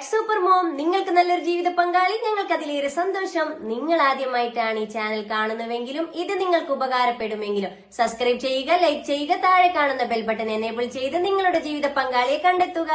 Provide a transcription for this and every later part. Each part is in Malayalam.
Back super mom. നിങ്ങൾക്ക് നല്ലൊരു ജീവിത പങ്കാളി, ഞങ്ങൾക്ക് അതിലേറെ സന്തോഷം. നിങ്ങൾ ആദ്യമായിട്ടാണ് ഈ ചാനൽ കാണുന്നുവെങ്കിലും ഇത് നിങ്ങൾക്ക് ഉപകാരപ്പെടുമെങ്കിലും സബ്സ്ക്രൈബ് ചെയ്യുക, ലൈക്ക് ചെയ്യുക, താഴെ കാണുന്ന ബെൽ ബട്ടൺ എനേബിൾ ചെയ്ത് നിങ്ങളുടെ ജീവിത പങ്കാളിയെ കണ്ടെത്തുക.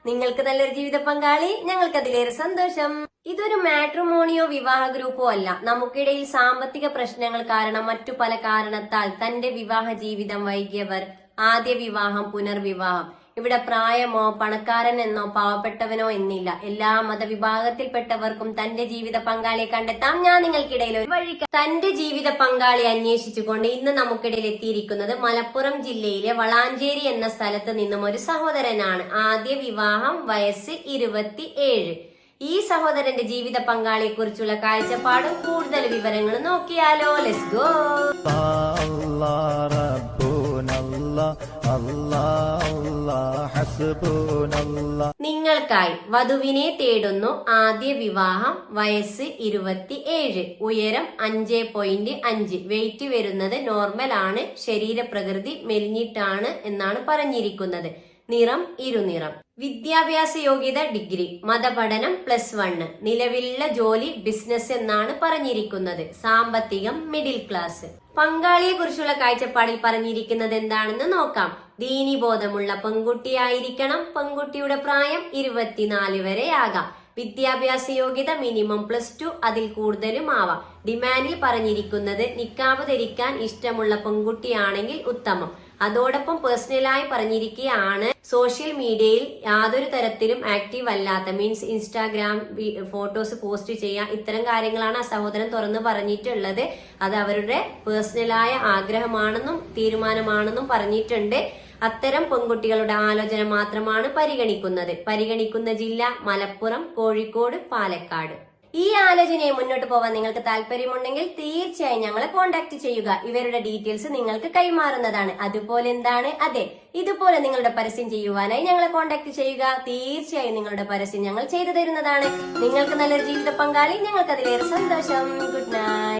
നിങ്ങൾക്ക് നല്ലൊരു ജീവിത പങ്കാളി, ഞങ്ങൾക്ക് അതിലേറെ സന്തോഷം. ഇതൊരു മാട്രിമോണിയോ വിവാഹ ഗ്രൂപ്പോ അല്ല. നമുക്കിടയിൽ സാമ്പത്തിക പ്രശ്നങ്ങൾ കാരണം മറ്റു പല കാരണത്താൽ തന്റെ വിവാഹ ജീവിതം വൈകിയവർ, ആദ്യ വിവാഹം, പുനർവിവാഹം. ഇവിടെ പ്രായമോ പണക്കാരൻ എന്നോ പാവപ്പെട്ടവനോ എന്നില്ല. എല്ലാ മതവിഭാഗത്തിൽപ്പെട്ടവർക്കും തന്റെ ജീവിത പങ്കാളിയെ കണ്ടെത്താം. ഞാൻ നിങ്ങൾക്കിടയിൽ ഒരു വഴി. തന്റെ ജീവിത പങ്കാളി അന്വേഷിച്ചുകൊണ്ട് ഇന്ന് നമുക്കിടയിൽ എത്തിയിരിക്കുന്നത് മലപ്പുറം ജില്ലയിലെ വളാഞ്ചേരി എന്ന സ്ഥലത്ത് നിന്നും ഒരു സഹോദരനാണ്. ആദ്യ വിവാഹം, വയസ്സ് 27. ഈ സഹോദരന്റെ ജീവിത പങ്കാളിയെ കുറിച്ചുള്ള കാഴ്ചപ്പാടും കൂടുതൽ വിവരങ്ങളും നോക്കിയാലോ. Let's go. നിങ്ങൾക്കായി വധുവിനെ തേടുന്നു. ആദ്യ വിവാഹം, വയസ്സ് 27, ഉയരം 5.5, വെയിറ്റ് വരുന്നത് നോർമൽ ആണ്, ശരീരപ്രകൃതി മെലിഞ്ഞിട്ടാണ് എന്നാണ് പറഞ്ഞിരിക്കുന്നത്. നിറം ഇരുനിറം. വിദ്യാഭ്യാസ യോഗ്യത ഡിഗ്രി, മതപഠനം +1, നിലവിലുള്ള ജോലി ബിസിനസ് എന്നാണ് പറഞ്ഞിരിക്കുന്നത്. സാമ്പത്തികം മിഡിൽ ക്ലാസ്. പങ്കാളിയെ കുറിച്ചുള്ള കാഴ്ചപ്പാടിൽ പറഞ്ഞിരിക്കുന്നത് എന്താണെന്ന് നോക്കാം. ദീനീബോധമുള്ള പെൺകുട്ടിയായിരിക്കണം. പെൺകുട്ടിയുടെ പ്രായം 24 വരെ ആകാം. വിദ്യാഭ്യാസ യോഗ്യത മിനിമം +2, അതിൽ കൂടുതലും ആവാം. ഡിമാൻഡിൽ പറഞ്ഞിരിക്കുന്നത് നിക്കാബ് ധരിക്കാൻ ഇഷ്ടമുള്ള പെൺകുട്ടിയാണെങ്കിൽ ഉത്തമം. അതോടൊപ്പം പേഴ്സണലായി പറഞ്ഞിരിക്കുകയാണ് സോഷ്യൽ മീഡിയയിൽ യാതൊരു തരത്തിലും ആക്റ്റീവ് അല്ലാത്ത, മീൻസ് ഇൻസ്റ്റാഗ്രാം ഫോട്ടോസ് പോസ്റ്റ് ചെയ്യുക, ഇത്തരം കാര്യങ്ങളാണ് ആ സഹോദരൻ തുറന്നു പറഞ്ഞിട്ടുള്ളത്. അത് അവരുടെ പേഴ്സണലായ ആഗ്രഹമാണെന്നും തീരുമാനമാണെന്നും പറഞ്ഞിട്ടുണ്ട്. അത്തരം പെൺകുട്ടികളുടെ ആലോചന മാത്രമാണ് പരിഗണിക്കുന്ന ജില്ല മലപ്പുറം, കോഴിക്കോട്, പാലക്കാട്. ഈ ആലോചനയെ മുന്നോട്ട് പോവാൻ നിങ്ങൾക്ക് താല്പര്യമുണ്ടെങ്കിൽ തീർച്ചയായും ഞങ്ങളെ കോൺടാക്ട് ചെയ്യുക. ഇവരുടെ ഡീറ്റെയിൽസ് നിങ്ങൾക്ക് കൈമാറുന്നതാണ്. അതുപോലെ എന്താണ്, അതെ, ഇതുപോലെ നിങ്ങളുടെ പരസ്യം ചെയ്യുവാനായി ഞങ്ങളെ കോൺടാക്ട് ചെയ്യുക. തീർച്ചയായും നിങ്ങളുടെ പരസ്യം ഞങ്ങൾ ചെയ്തു തരുന്നതാണ്. നിങ്ങൾക്ക് നല്ലൊരു ജീവിത പങ്കാളി, ഞങ്ങൾക്ക് അതിലേറെ സന്തോഷം. Good night.